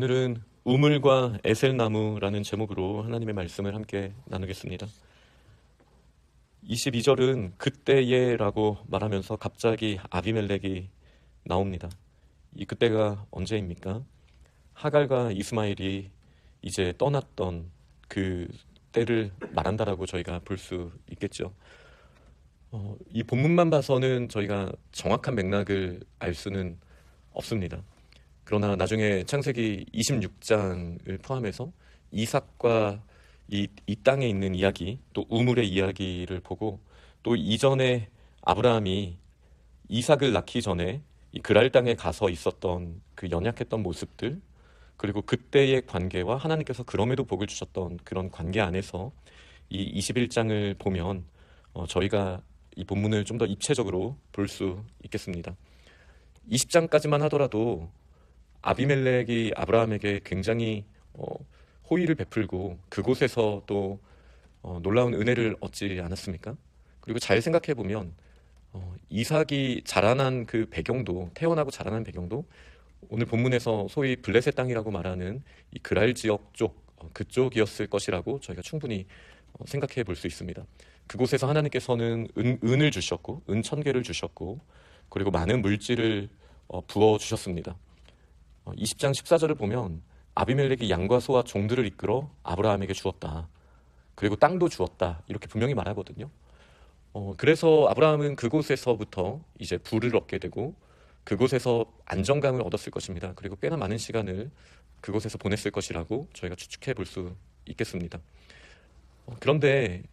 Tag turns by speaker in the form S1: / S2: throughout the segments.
S1: 오늘은 우물과 에셀나무라는 제목으로 하나님의 말씀을 함께 나누겠습니다. 22절은 그때에라고 말하면서 갑자기 아비멜렉이 나옵니다. 이 그때가 언제입니까? 하갈과 이스마엘이 이제 떠났던 그 때를 말한다라고 저희가 볼 수 있겠죠. 이 본문만 봐서는 저희가 정확한 맥락을 알 수는 없습니다. 그러나 나중에 창세기 26장을 포함해서 이삭과 이 땅에 있는 이야기, 또 우물의 이야기를 보고, 또 이전에 아브라함이 이삭을 낳기 전에 이 그랄 땅에 가서 있었던 그 연약했던 모습들, 그리고 그때의 관계와 하나님께서 그럼에도 복을 주셨던 그런 관계 안에서 이 21장을 보면 저희가 이 본문을 좀 더 입체적으로 볼 수 있겠습니다. 20장까지만 하더라도 아비멜렉이 아브라함에게 굉장히 호의를 베풀고 그곳에서 또 놀라운 은혜를 얻지 않았습니까? 그리고 잘 생각해 보면 이삭이 자라난 그 배경도, 태어나고 자라난 배경도 오늘 본문에서 소위 블레셋 땅이라고 말하는 이 그랄 지역 쪽, 그쪽이었을 것이라고 저희가 충분히 생각해 볼 수 있습니다. 그곳에서 하나님께서는 은을 주셨고, 은 1000개를 주셨고, 그리고 많은 물질을 부어 주셨습니다. 20장 14절을 보면 아비멜렉이 양과 소와 종들을 이끌어 아브라함에게 주었다. 그리고 땅도 주었다. 이렇게 분명히 말하거든요. 그래서 아브라함은 그곳에서부터 이제 부를 얻게 되고 그곳에서 안정감을 얻었을 것입니다. 그리고 꽤나 많은 시간을 그곳에서 보냈을 것이라고 저희가 추측해 볼 수 있겠습니다. 그런데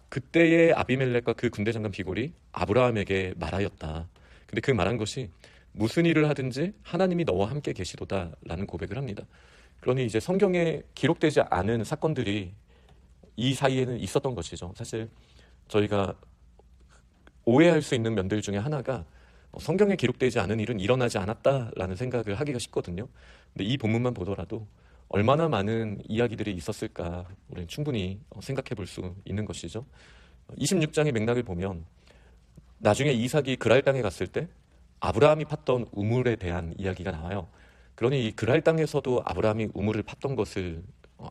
S1: 그때의 아비멜렉과 그 군대 장관 비골이 아브라함에게 말하였다. 근데 그 말한 것이 무슨 일을 하든지 하나님이 너와 함께 계시도다라는 고백을 합니다. 그러니 이제 성경에 기록되지 않은 사건들이 이 사이에는 있었던 것이죠. 사실 저희가 오해할 수 있는 면들 중에 하나가 성경에 기록되지 않은 일은 일어나지 않았다라는 생각을 하기가 쉽거든요. 근데 이 본문만 보더라도 얼마나 많은 이야기들이 있었을까 우리는 충분히 생각해 볼 수 있는 것이죠. 26장의 맥락을 보면 나중에 이삭이 그랄 땅에 갔을 때 아브라함이 팠던 우물에 대한 이야기가 나와요. 그러니 이 그랄 땅에서도 아브라함이 우물을 팠던 것을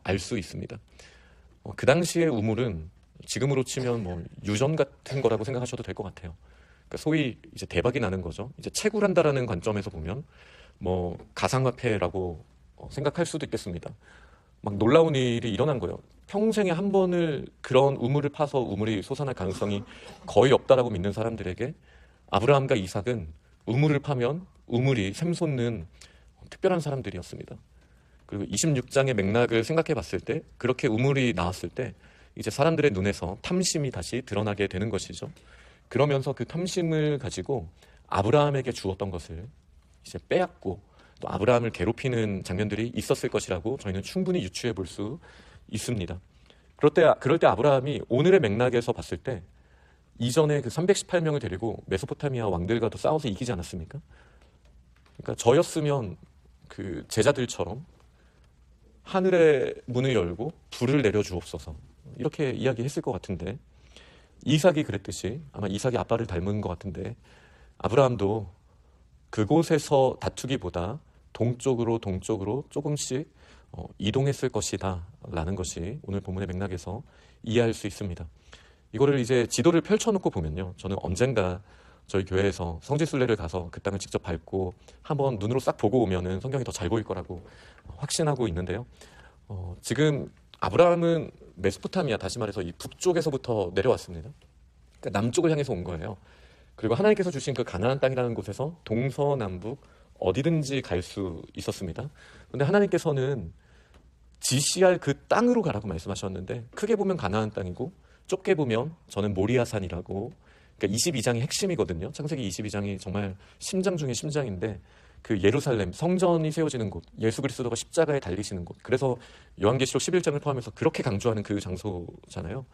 S1: 알 수 있습니다. 그 당시의 우물은 지금으로 치면 뭐 유전 같은 거라고 생각하셔도 될 것 같아요. 그러니까 소위 이제 대박이 나는 거죠. 이제 채굴한다라는 관점에서 보면 뭐 가상화폐라고 생각할 수도 있겠습니다. 막 놀라운 일이 일어난 거예요. 평생에 한 번을 그런 우물을 파서 우물이 솟아날 가능성이 거의 없다라고 믿는 사람들에게 아브라함과 이삭은 우물을 파면 우물이 샘솟는 특별한 사람들이었습니다. 그리고 26장의 맥락을 생각해 봤을 때 그렇게 우물이 나왔을 때 이제 사람들의 눈에서 탐심이 다시 드러나게 되는 것이죠. 그러면서 그 탐심을 가지고 아브라함에게 주었던 것을 이제 빼앗고 또 아브라함을 괴롭히는 장면들이 있었을 것이라고 저희는 충분히 유추해 볼 수 있습니다. 그럴 때 아브라함이 오늘의 맥락에서 봤을 때 이전에 그 318명을 데리고 메소포타미아 왕들과도 싸워서 이기지 않았습니까? 그러니까 저였으면 그 제자들처럼 하늘의 문을 열고 불을 내려주옵소서 이렇게 이야기했을 것 같은데, 이삭이 그랬듯이 아마 이삭이 아빠를 닮은 것 같은데 아브라함도 그곳에서 다투기보다 동쪽으로 조금씩 이동했을 것이다 라는 것이 오늘 본문의 맥락에서 이해할 수 있습니다. 이거를 이제 지도를 펼쳐놓고 보면요, 저는 언젠가 저희 교회에서 성지순례를 가서 그 땅을 직접 밟고 한번 눈으로 싹 보고 오면은 성경이 더 잘 보일 거라고 확신하고 있는데요. 지금 아브라함은 메소포타미아, 다시 말해서 이 북쪽에서부터 내려왔습니다. 그러니까 남쪽을 향해서 온 거예요. 그리고 하나님께서 주신 그 가나안 땅이라는 곳에서 동서남북 어디든지 갈 수 있었습니다. 그런데 하나님께서는 지시할 그 땅으로 가라고 말씀하셨는데, 크게 보면 가나안 땅이고 좁게 보면 저는 모리아산이라고, 그러니까 22장이 핵심이거든요. 창세기 22장이 정말 심장 중에 심장인데 그 예루살렘, 성전이 세워지는 곳, 예수 그리스도가 십자가에 달리시는 곳, 그래서 요한계시록 11장을 포함해서 그렇게 강조하는 그 장소잖아요.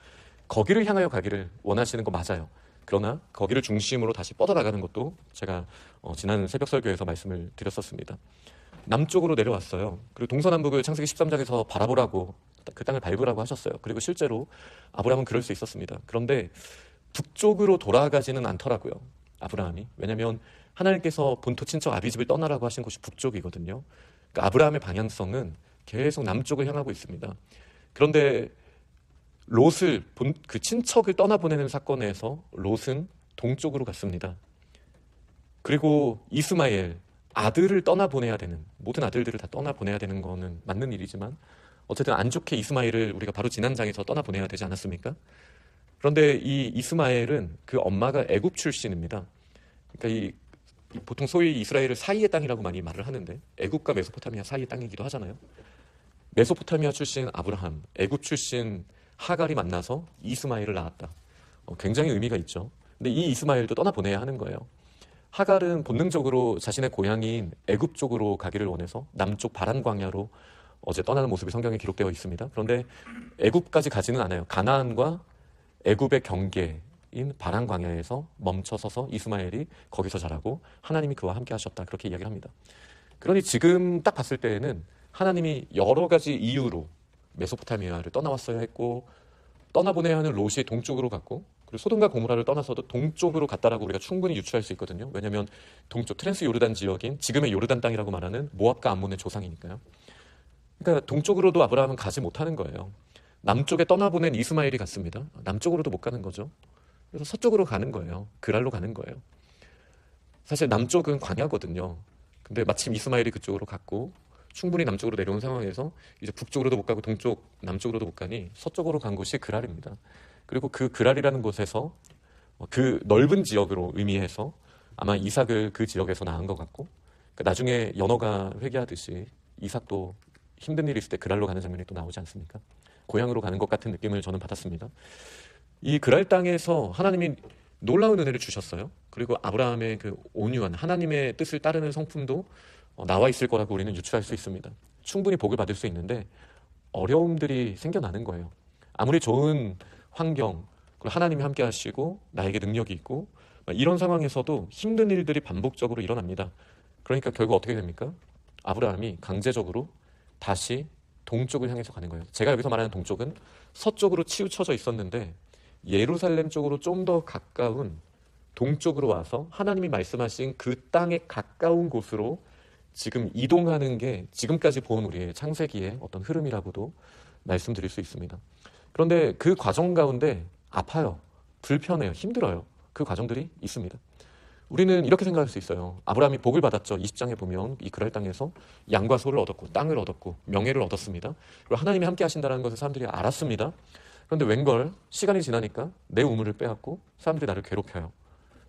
S1: 거기를 향하여 가기를 원하시는 거 맞아요. 그러나 거기를 중심으로 다시 뻗어나가는 것도 제가 지난 새벽 설교에서 말씀을 드렸었습니다. 남쪽으로 내려왔어요. 그리고 동서남북을 창세기 13장에서 바라보라고, 그 땅을 밟으라고 하셨어요. 그리고 실제로 아브라함은 그럴 수 있었습니다. 그런데 북쪽으로 돌아가지는 않더라고요, 아브라함이. 왜냐하면 하나님께서 본토 친척 아비집을 떠나라고 하신 곳이 북쪽이거든요. 그러니까 아브라함의 방향성은 계속 남쪽을 향하고 있습니다. 그런데 롯을 그 친척을 떠나보내는 사건에서 롯은 동쪽으로 갔습니다. 그리고 이스마엘 아들을 떠나보내야 되는, 모든 아들들을 다 떠나보내야 되는 거는 맞는 일이지만 어쨌든 안 좋게 이스마엘을 우리가 바로 지난 장에서 떠나보내야 되지 않았습니까? 그런데 이 이스마엘은 그 엄마가 애굽 출신입니다. 그러니까 보통 소위 이스라엘을 사이의 땅이라고 많이 말을 하는데 애굽과 메소포타미아 사이의 땅이기도 하잖아요. 메소포타미아 출신 아브라함, 애굽 출신 하갈이 만나서 이스마엘을 낳았다. 굉장히 의미가 있죠. 근데 이 이스마엘도 떠나보내야 하는 거예요. 하갈은 본능적으로 자신의 고향인 애굽 쪽으로 가기를 원해서 남쪽 바란 광야로 어제 떠나는 모습이 성경에 기록되어 있습니다. 그런데 애굽까지 가지는 않아요. 가나안과 애굽의 경계인 바란 광야에서 멈춰서서 이스마엘이 거기서 자라고 하나님이 그와 함께 하셨다. 그렇게 이야기를 합니다. 그러니 지금 딱 봤을 때에는 하나님이 여러 가지 이유로 메소포타미아를 떠나왔어야 했고 떠나보내야 하는 롯이 동쪽으로 갔고 그리고 소돔과 고모라를 떠나서도 동쪽으로 갔다라고 우리가 충분히 유추할 수 있거든요. 왜냐하면 동쪽 트랜스 요르단 지역인 지금의 요르단 땅이라고 말하는 모압과 암몬의 조상이니까요. 그러니까 동쪽으로도 아브라함은 가지 못하는 거예요. 남쪽에 떠나보낸 이스마엘이 갔습니다. 남쪽으로도 못 가는 거죠. 그래서 서쪽으로 가는 거예요. 그랄로 가는 거예요. 사실 남쪽은 광야거든요. 근데 마침 이스마엘이 그쪽으로 갔고 충분히 남쪽으로 내려온 상황에서 이제 북쪽으로도 못 가고 남쪽으로도 못 가니 서쪽으로 간 곳이 그랄입니다. 그리고 그 그랄이라는 곳에서 그 넓은 지역으로 의미해서 아마 이삭을 그 지역에서 낳은 것 같고 그러니까 나중에 연어가 회개하듯이 이삭도 힘든 일이 있을 때 그랄로 가는 장면이 또 나오지 않습니까? 고향으로 가는 것 같은 느낌을 저는 받았습니다. 이 그랄 땅에서 하나님이 놀라운 은혜를 주셨어요. 그리고 아브라함의 그 온유한 하나님의 뜻을 따르는 성품도 나와 있을 거라고 우리는 유추할 수 있습니다. 충분히 복을 받을 수 있는데 어려움들이 생겨나는 거예요. 아무리 좋은 환경, 그리고 하나님이 함께 하시고 나에게 능력이 있고 이런 상황에서도 힘든 일들이 반복적으로 일어납니다. 그러니까 결국 어떻게 됩니까? 아브라함이 강제적으로 다시 동쪽을 향해서 가는 거예요. 제가 여기서 말하는 동쪽은 서쪽으로 치우쳐져 있었는데 예루살렘 쪽으로 좀 더 가까운 동쪽으로 와서 하나님이 말씀하신 그 땅에 가까운 곳으로 지금 이동하는 게 지금까지 본 우리의 창세기의 어떤 흐름이라고도 말씀드릴 수 있습니다. 그런데 그 과정 가운데 아파요, 불편해요, 힘들어요. 그 과정들이 있습니다. 우리는 이렇게 생각할 수 있어요. 아브라함이 복을 받았죠. 20장에 보면 이 그랄 땅에서 양과 소를 얻었고 땅을 얻었고 명예를 얻었습니다. 그리고 하나님이 함께 하신다는 것을 사람들이 알았습니다. 그런데 웬걸 시간이 지나니까 내 우물을 빼앗고 사람들이 나를 괴롭혀요.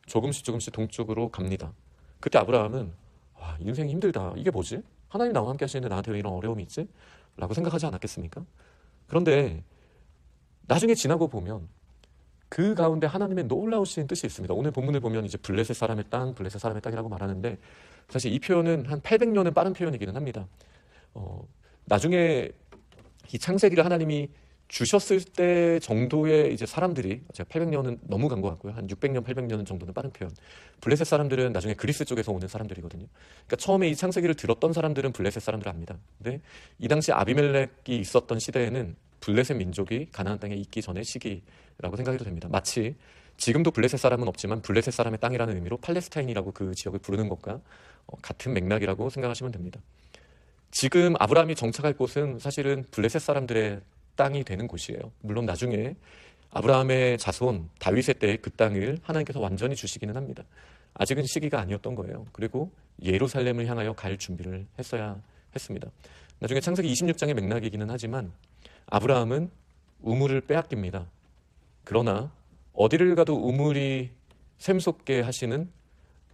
S1: 조금씩 동쪽으로 갑니다. 그때 아브라함은 와, 인생이 힘들다. 이게 뭐지? 하나님 나와 함께 하시는데 나한테 왜 이런 어려움이 있지? 라고 생각하지 않았겠습니까? 그런데 나중에 지나고 보면 그 가운데 하나님의 놀라우신 뜻이 있습니다. 오늘 본문을 보면 이제 블레셋 사람의 땅이라고 말하는데 사실 이 표현은 한 800년은 빠른 표현이기는 합니다. 나중에 이 창세기를 하나님이 주셨을 때 정도의 이제 사람들이 제가 800년은 너무 간 것 같고요. 한 600년, 800년 정도는 빠른 표현. 블레셋 사람들은 나중에 그리스 쪽에서 오는 사람들이거든요. 그러니까 처음에 이 창세기를 들었던 사람들은 블레셋 사람들을 압니다. 근데 이 당시 아비멜렉이 있었던 시대에는 블레셋 민족이 가나안 땅에 있기 전의 시기라고 생각해도 됩니다. 마치 지금도 블레셋 사람은 없지만 블레셋 사람의 땅이라는 의미로 팔레스타인이라고 그 지역을 부르는 것과 같은 맥락이라고 생각하시면 됩니다. 지금 아브라함이 정착할 곳은 사실은 블레셋 사람들의 땅이 되는 곳이에요. 물론 나중에 아브라함의 자손 다윗의 때에 그 땅을 하나님께서 완전히 주시기는 합니다. 아직은 시기가 아니었던 거예요. 그리고 예루살렘을 향하여 갈 준비를 했어야 했습니다. 나중에 창세기 26장의 맥락이기는 하지만 아브라함은 우물을 빼앗깁니다. 그러나 어디를 가도 우물이 샘솟게 하시는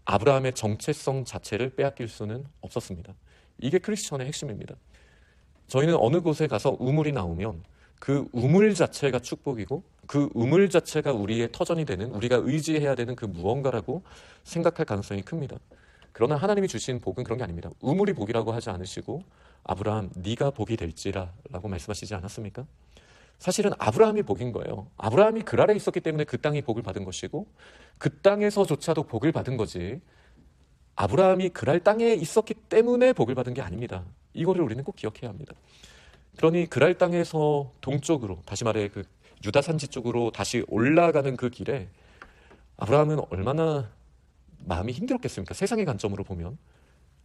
S1: 아브라함의 정체성 자체를 빼앗길 수는 없었습니다. 이게 크리스천의 핵심입니다. 저희는 어느 곳에 가서 우물이 나오면 그 우물 자체가 축복이고 그 우물 자체가 우리의 터전이 되는, 우리가 의지해야 되는 그 무언가라고 생각할 가능성이 큽니다. 그러나 하나님이 주신 복은 그런 게 아닙니다. 우물이 복이라고 하지 않으시고 아브라함 네가 복이 될지라 라고 말씀하시지 않았습니까? 사실은 아브라함이 복인 거예요. 아브라함이 그랄에 있었기 때문에 그 땅이 복을 받은 것이고 그 땅에서조차도 복을 받은 거지 아브라함이 그랄 땅에 있었기 때문에 복을 받은 게 아닙니다. 이거를 우리는 꼭 기억해야 합니다. 그러니 그랄 땅에서 동쪽으로, 다시 말해 그 유다 산지 쪽으로 다시 올라가는 그 길에 아브라함은 얼마나 마음이 힘들었겠습니까? 세상의 관점으로 보면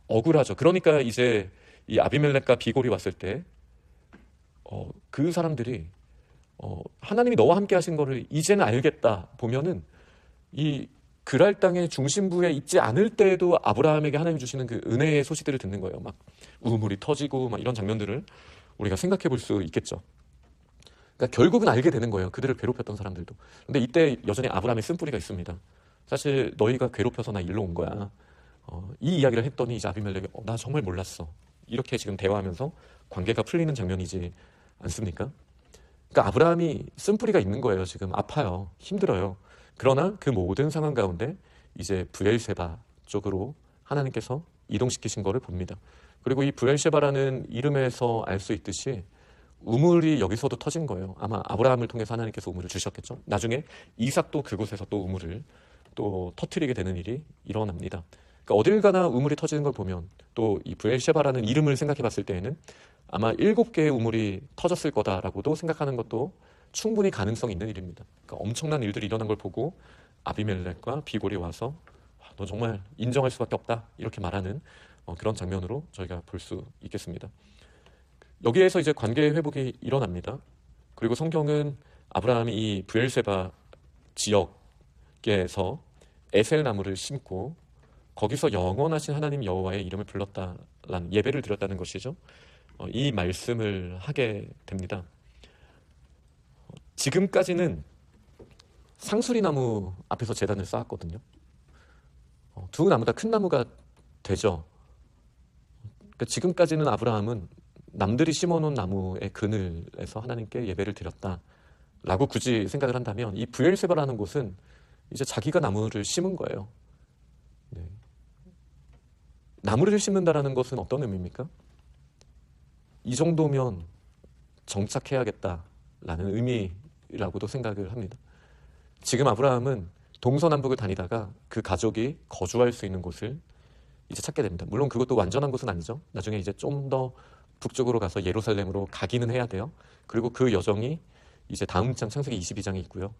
S1: 억울하죠. 그러니까 이제 이 아비멜렉과 비골이 왔을 때 그 사람들이 하나님이 너와 함께 하신 거를 이제는 알겠다 보면은 이 그랄 땅의 중심부에 있지 않을 때에도 아브라함에게 하나님 주시는 그 은혜의 소식들을 듣는 거예요. 막 우물이 터지고 막 이런 장면들을 우리가 생각해 볼 수 있겠죠. 그러니까 결국은 알게 되는 거예요. 그들을 괴롭혔던 사람들도. 근데 이때 여전히 아브라함의 쓴뿌리가 있습니다. 사실 너희가 괴롭혀서 나 일로 온 거야. 이 이야기를 했더니 이제 아비멜렉이 나 정말 몰랐어. 이렇게 지금 대화하면서 관계가 풀리는 장면이지 않습니까? 그러니까 아브라함이 쓴뿌리가 있는 거예요. 지금 아파요. 힘들어요. 그러나 그 모든 상황 가운데 이제 브엘세바 쪽으로 하나님께서 이동시키신 거를 봅니다. 그리고 이 브엘세바라는 이름에서 알 수 있듯이 우물이 여기서도 터진 거예요. 아마 아브라함을 통해서 하나님께서 우물을 주셨겠죠. 나중에 이삭도 그곳에서 또 우물을 또 터뜨리게 되는 일이 일어납니다. 그러니까 어딜 가나 우물이 터지는 걸 보면 또 이 브엘세바라는 이름을 생각해 봤을 때에는 아마 7개의 우물이 터졌을 거다라고도 생각하는 것도 충분히 가능성이 있는 일입니다. 그러니까 엄청난 일들이 일어난 걸 보고 아비멜렉과 비골이 와서 너 정말 인정할 수밖에 없다 이렇게 말하는 그런 장면으로 저희가 볼 수 있겠습니다. 여기에서 이제 관계 회복이 일어납니다. 그리고 성경은 아브라함이 이 브엘세바 지역에서 에셀 나무를 심고 거기서 영원하신 하나님 여호와의 이름을 불렀다라는 예배를 드렸다는 것이죠. 이 말씀을 하게 됩니다. 지금까지는 상수리 나무 앞에서 제단을 쌓았거든요. 두 나무 다 큰 나무가 되죠. 그러니까 지금까지는 아브라함은 남들이 심어놓은 나무의 그늘에서 하나님께 예배를 드렸다라고 굳이 생각을 한다면 이 브엘세바라는 곳은 이제 자기가 나무를 심은 거예요. 네. 나무를 심는다라는 것은 어떤 의미입니까? 이 정도면 정착해야겠다라는 의미라고도 생각을 합니다. 지금 아브라함은 동서남북을 다니다가 그 가족이 거주할 수 있는 곳을 이제 찾게 됩니다. 물론 그것도 완전한 곳은 아니죠. 나중에 이제 좀 더 북쪽으로 가서 예루살렘으로 가기는 해야 돼요. 그리고 그 여정이 이제 다음 장 창세기 22장에 있고요.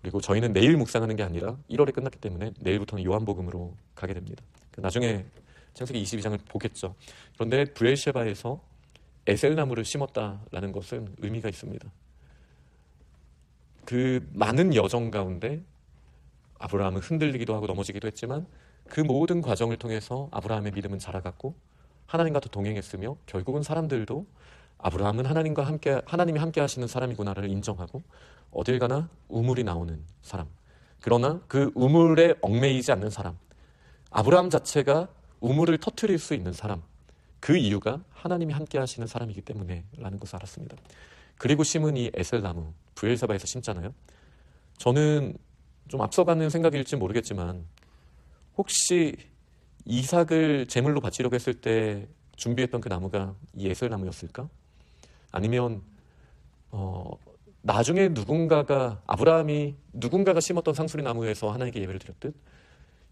S1: 그리고 저희는 내일 묵상하는 게 아니라 1월에 끝났기 때문에 내일부터는 요한복음으로 가게 됩니다. 나중에 창세기 22장을 보겠죠. 그런데 브엘셰바에서 에셀나무를 심었다라는 것은 의미가 있습니다. 그 많은 여정 가운데 아브라함은 흔들리기도 하고 넘어지기도 했지만 그 모든 과정을 통해서 아브라함의 믿음은 자라갔고 하나님과 더 동행했으며 결국은 사람들도 아브라함은 하나님이 함께 하시는 사람이구나를 인정하고 어딜 가나 우물이 나오는 사람, 그러나 그 우물에 얽매이지 않는 사람, 아브라함 자체가 우물을 터뜨릴 수 있는 사람, 그 이유가 하나님이 함께 하시는 사람이기 때문에 라는 것을 알았습니다. 그리고 심은 이 에셀나무, 브엘세바에서 심잖아요. 저는 좀 앞서가는 생각일지 모르겠지만 혹시 이삭을 제물로 바치려고 했을 때 준비했던 그 나무가 이 에셀나무였을까? 아니면 나중에 누군가가 심었던 상수리 나무에서 하나님께 예배를 드렸듯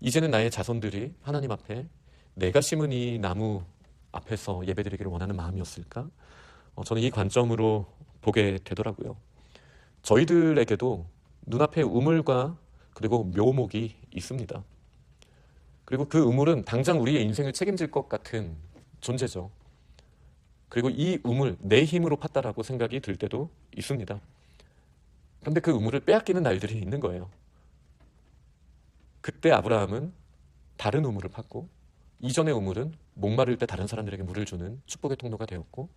S1: 이제는 나의 자손들이 하나님 앞에 내가 심은 이 나무 앞에서 예배드리기를 원하는 마음이었을까? 저는 이 관점으로 보게 되더라고요. 저희들에게도 눈앞에 우물과 그리고 묘목이 있습니다. 그리고 그 우물은 당장 우리의 인생을 책임질 것 같은 존재죠. 그리고 이 우물 내 힘으로 팠다라고 생각이 들 때도 있습니다. 그런데 그 우물을 빼앗기는 날들이 있는 거예요. 그때 아브라함은 다른 우물을 팠고 이전의 우물은 목마를 때 다른 사람들에게 물을 주는 축복의 통로가 되었고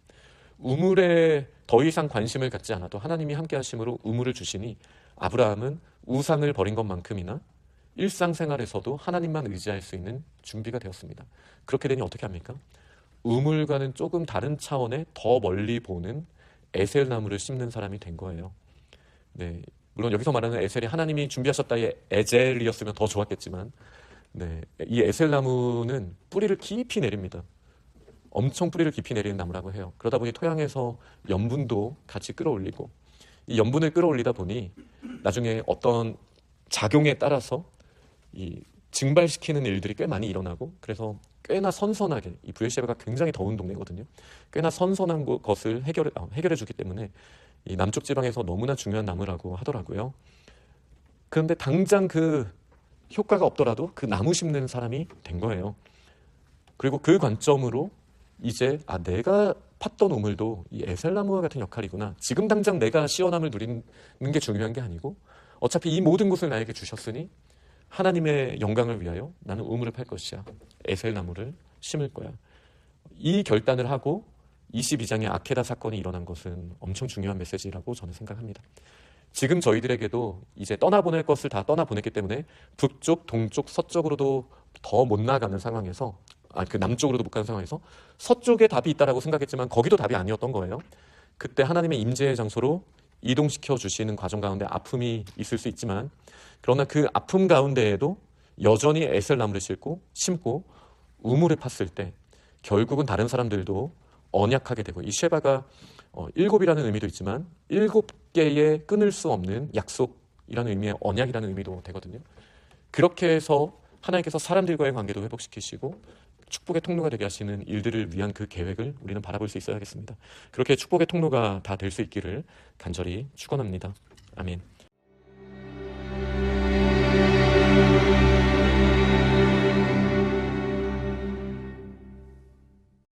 S1: 우물에 더 이상 관심을 갖지 않아도 하나님이 함께 하심으로 우물을 주시니 아브라함은 우상을 버린 것만큼이나 일상생활에서도 하나님만 의지할 수 있는 준비가 되었습니다. 그렇게 되니 어떻게 합니까? 우물과는 조금 다른 차원의 더 멀리 보는 에셀나무를 심는 사람이 된 거예요. 네, 물론 여기서 말하는 에셀이 하나님이 준비하셨다의 에젤이었으면 더 좋았겠지만 이 에셀나무는 뿌리를 깊이 내립니다. 엄청 뿌리를 깊이 내리는 나무라고 해요. 그러다 보니 토양에서 염분도 같이 끌어올리고 이 염분을 끌어올리다 보니 나중에 어떤 작용에 따라서 이 증발시키는 일들이 꽤 많이 일어나고 그래서 꽤나 선선하게 이 브엘셰바가 굉장히 더운 동네거든요. 꽤나 선선한 것을 해결해 주기 때문에 이 남쪽 지방에서 너무나 중요한 나무라고 하더라고요. 그런데 당장 그 효과가 없더라도 그 나무 심는 사람이 된 거예요. 그리고 그 관점으로 이제 내가 팠던 우물도 이 에셀나무와 같은 역할이구나. 지금 당장 내가 시원함을 누리는 게 중요한 게 아니고 어차피 이 모든 것을 나에게 주셨으니 하나님의 영광을 위하여 나는 우물을 팔 것이야. 에셀나무를 심을 거야. 이 결단을 하고 22장의 아케다 사건이 일어난 것은 엄청 중요한 메시지라고 저는 생각합니다. 지금 저희들에게도 이제 떠나보낼 것을 다 떠나보냈기 때문에 북쪽, 동쪽, 서쪽으로도 더 못 나가는 상황에서 그 남쪽으로도 못 가는 상황에서 서쪽에 답이 있다라고 생각했지만 거기도 답이 아니었던 거예요. 그때 하나님의 임재의 장소로 이동시켜 주시는 과정 가운데 아픔이 있을 수 있지만 그러나 그 아픔 가운데에도 여전히 에셀나무를 심고 우물을 팠을 때 결국은 다른 사람들도 언약하게 되고 이 쉐바가 7이라는 의미도 있지만 7개의 끊을 수 없는 약속이라는 의미의 언약이라는 의미도 되거든요. 그렇게 해서 하나님께서 사람들과의 관계도 회복시키시고 축복의 통로가 되게 하시는 일들을 위한 그 계획을 우리는 바라볼 수 있어야겠습니다. 그렇게 축복의 통로가 다 될 수 있기를 간절히 축원합니다. 아멘.